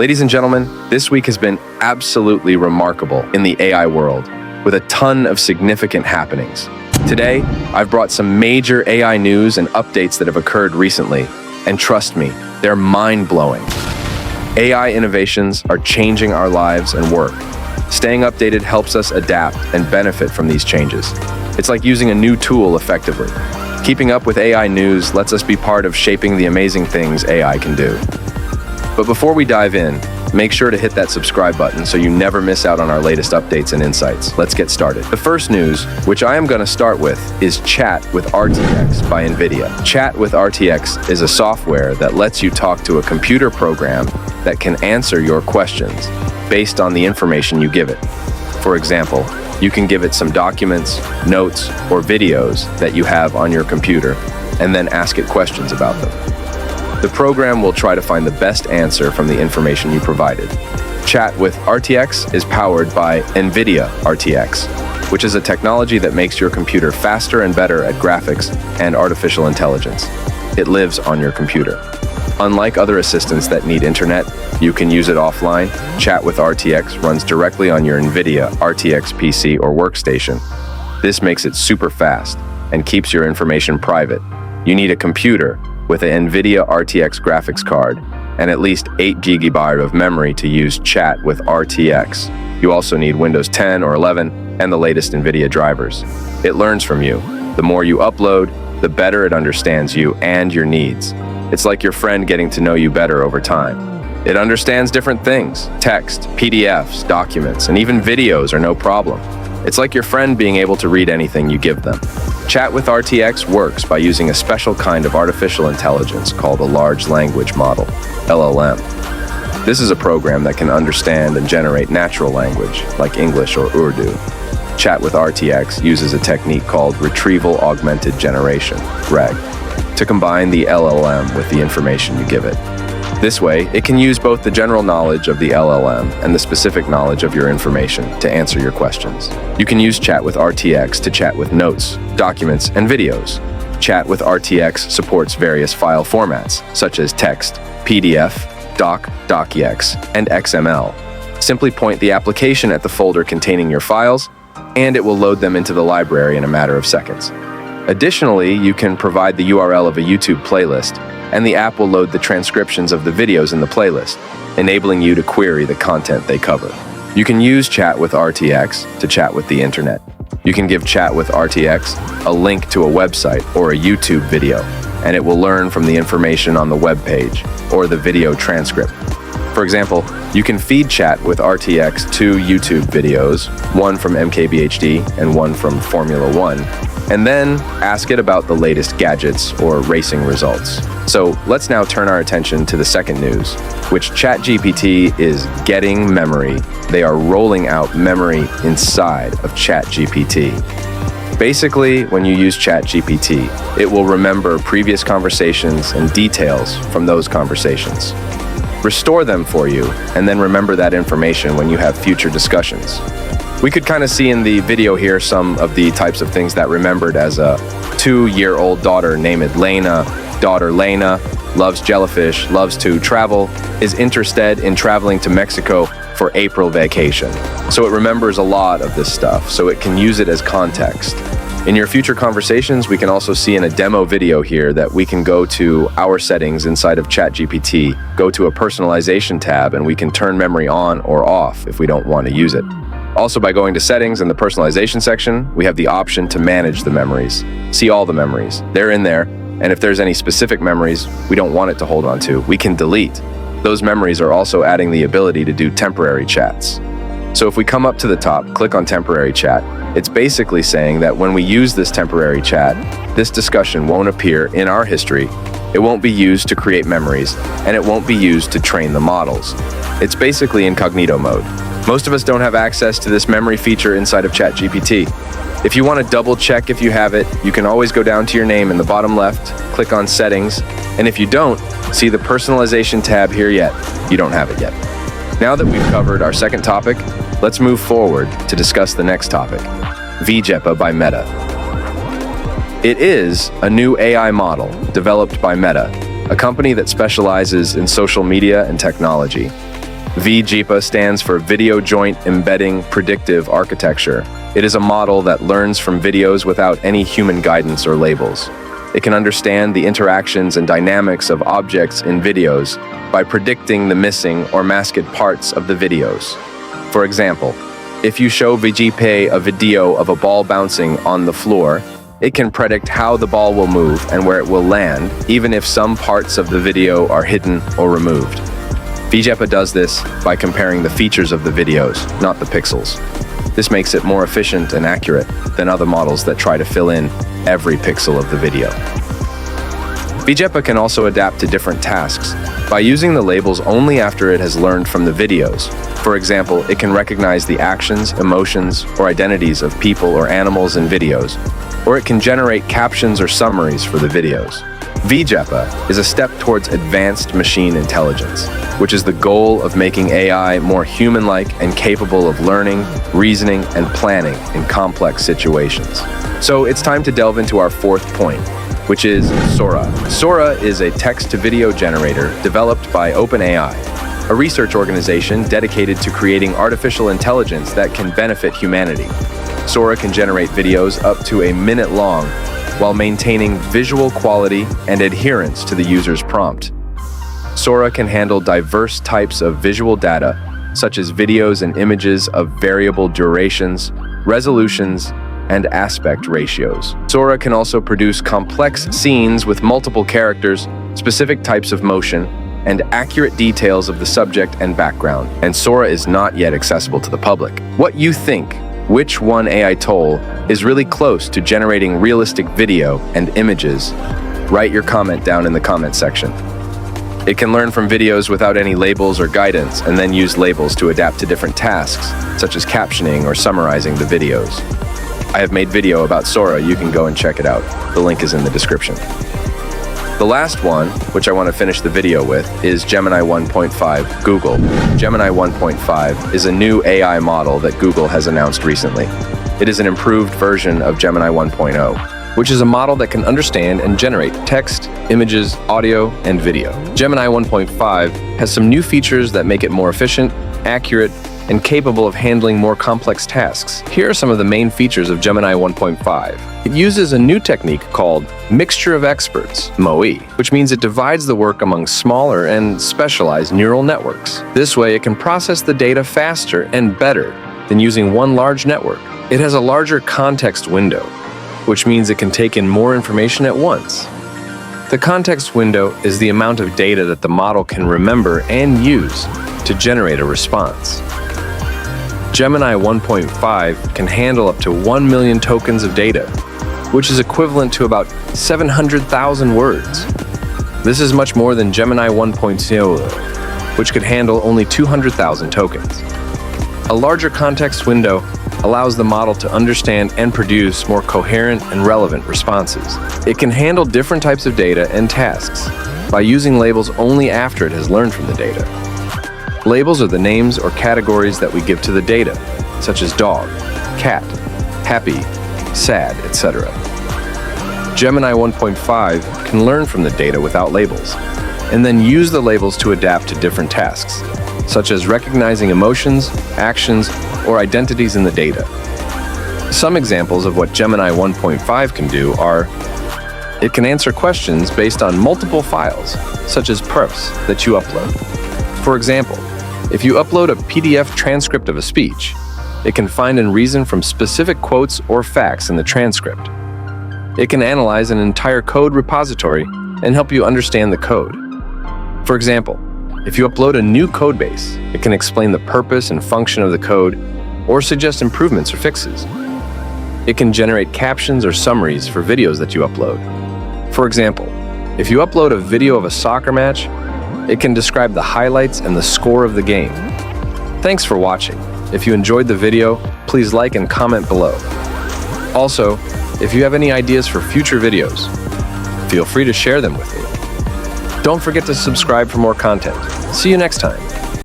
Ladies and gentlemen, this week has been absolutely remarkable in the AI world, with a ton of significant happenings. Today, I've brought some major AI news and updates that have occurred recently, and trust me, they're mind-blowing. AI innovations are changing our lives and work. Staying updated helps us adapt and benefit from these changes. It's like using a new tool effectively. Keeping up with AI news lets us be part of shaping the amazing things AI can do. But before we dive in, make sure to hit that subscribe button so you never miss out on our latest updates and insights. Let's get started. The first news, which I am going to start with, is Chat with RTX by NVIDIA. Chat with RTX is a software that lets you talk to a computer program that can answer your questions based on the information you give it. For example, you can give it some documents, notes, or videos that you have on your computer, and then ask it questions about them. The program will try to find the best answer from the information you provided. Chat with RTX is powered by NVIDIA RTX, which is a technology that makes your computer faster and better at graphics and artificial intelligence. It lives on your computer. Unlike other assistants that need internet, you can use it offline. Chat with RTX runs directly on your NVIDIA RTX PC or workstation. This makes it super fast and keeps your information private. You need a computer with an NVIDIA RTX graphics card and at least 8 GB of memory to use Chat with RTX. You also need Windows 10 or 11 and the latest NVIDIA drivers. It learns from you. The more you upload, the better it understands you and your needs. It's like your friend getting to know you better over time. It understands different things. Text, PDFs, documents, and even videos are no problem. It's like your friend being able to read anything you give them. Chat with RTX works by using a special kind of artificial intelligence called a large language model, LLM. This is a program that can understand and generate natural language, like English or Urdu. Chat with RTX uses a technique called retrieval augmented generation, RAG, to combine the LLM with the information you give it. This way, it can use both the general knowledge of the LLM and the specific knowledge of your information to answer your questions. You can use Chat with RTX to chat with notes, documents, and videos. Chat with RTX supports various file formats, such as text, PDF, doc, docx, and XML. Simply point the application at the folder containing your files, and it will load them into the library in a matter of seconds. Additionally, you can provide the URL of a YouTube playlist, and the app will load the transcriptions of the videos in the playlist, enabling you to query the content they cover. You can use Chat with RTX to chat with the internet. You can give Chat with RTX a link to a website or a YouTube video, and it will learn from the information on the web page or the video transcript. For example, you can feed Chat with RTX 2 YouTube videos, one from MKBHD and one from Formula One, and then ask it about the latest gadgets or racing results. So let's now turn our attention to the second news, which ChatGPT is getting memory. They are rolling out memory inside of ChatGPT. Basically, when you use ChatGPT, it will remember previous conversations and details from those conversations. Restore them for you, and then remember that information when you have future discussions. We could kind of see in the video here some of the types of things that remembered as a 2-year-old daughter named Lena. Daughter Lena loves jellyfish, loves to travel, is interested in traveling to Mexico for April vacation. So it remembers a lot of this stuff, so it can use it as context. In your future conversations, we can also see in a demo video here that we can go to our settings inside of ChatGPT, go to a personalization tab, and we can turn memory on or off if we don't want to use it. Also, by going to settings in the personalization section, we have the option to manage the memories. See all the memories. They're in there, and if there's any specific memories we don't want it to hold on to, we can delete. Those memories are also adding the ability to do temporary chats. So if we come up to the top, click on temporary chat, it's basically saying that when we use this temporary chat, this discussion won't appear in our history, it won't be used to create memories, and it won't be used to train the models. It's basically incognito mode. Most of us don't have access to this memory feature inside of ChatGPT. If you want to double check if you have it, you can always go down to your name in the bottom left, click on settings, and if you don't see the personalization tab here yet, you don't have it yet. Now that we've covered our second topic, let's move forward to discuss the next topic, V-JEPA by Meta. It is a new AI model developed by Meta, a company that specializes in social media and technology. V-JEPA stands for Video Joint Embedding Predictive Architecture. It is a model that learns from videos without any human guidance or labels. It can understand the interactions and dynamics of objects in videos by predicting the missing or masked parts of the videos. For example, if you show V-JEPA a video of a ball bouncing on the floor, it can predict how the ball will move and where it will land, even if some parts of the video are hidden or removed. V-JEPA does this by comparing the features of the videos, not the pixels. This makes it more efficient and accurate than other models that try to fill in every pixel of the video. V-JEPA can also adapt to different tasks by using the labels only after it has learned from the videos. For example, it can recognize the actions, emotions, or identities of people or animals in videos, or it can generate captions or summaries for the videos. V-JEPA is a step towards advanced machine intelligence, which is the goal of making AI more human-like and capable of learning, reasoning, and planning in complex situations. So it's time to delve into our fourth point, which is Sora. Sora is a text-to-video generator developed by OpenAI, a research organization dedicated to creating artificial intelligence that can benefit humanity. Sora can generate videos up to a minute long while maintaining visual quality and adherence to the user's prompt. Sora can handle diverse types of visual data, such as videos and images of variable durations, resolutions, and aspect ratios. Sora can also produce complex scenes with multiple characters, specific types of motion, and accurate details of the subject and background. And Sora is not yet accessible to the public. What you think? Which one AI tool is really close to generating realistic video and images? Write your comment down in the comment section. It can learn from videos without any labels or guidance and then use labels to adapt to different tasks, such as captioning or summarizing the videos. I have made video about Sora, you can go and check it out. The link is in the description. The last one, which I want to finish the video with, is Gemini 1.5 Google. Gemini 1.5 is a new AI model that Google has announced recently. It is an improved version of Gemini 1.0, which is a model that can understand and generate text, images, audio, and video. Gemini 1.5 has some new features that make it more efficient, accurate, and capable of handling more complex tasks. Here are some of the main features of Gemini 1.5. It uses a new technique called Mixture of Experts, MOE, which means it divides the work among smaller and specialized neural networks. This way, it can process the data faster and better than using one large network. It has a larger context window, which means it can take in more information at once. The context window is the amount of data that the model can remember and use to generate a response. Gemini 1.5 can handle up to 1 million tokens of data, which is equivalent to about 700,000 words. This is much more than Gemini 1.0, which could handle only 200,000 tokens. A larger context window allows the model to understand and produce more coherent and relevant responses. It can handle different types of data and tasks by using labels only after it has learned from the data. Labels are the names or categories that we give to the data, such as dog, cat, happy, sad, etc. Gemini 1.5 can learn from the data without labels, and then use the labels to adapt to different tasks, such as recognizing emotions, actions, or identities in the data. Some examples of what Gemini 1.5 can do are: it can answer questions based on multiple files, such as perfs that you upload. For example, if you upload a PDF transcript of a speech, it can find and reason from specific quotes or facts in the transcript. It can analyze an entire code repository and help you understand the code. For example, if you upload a new code base, it can explain the purpose and function of the code or suggest improvements or fixes. It can generate captions or summaries for videos that you upload. For example, if you upload a video of a soccer match, it can describe the highlights and the score of the game. Thanks for watching. If you enjoyed the video, please like and comment below. Also, if you have any ideas for future videos, feel free to share them with me. Don't forget to subscribe for more content. See you next time.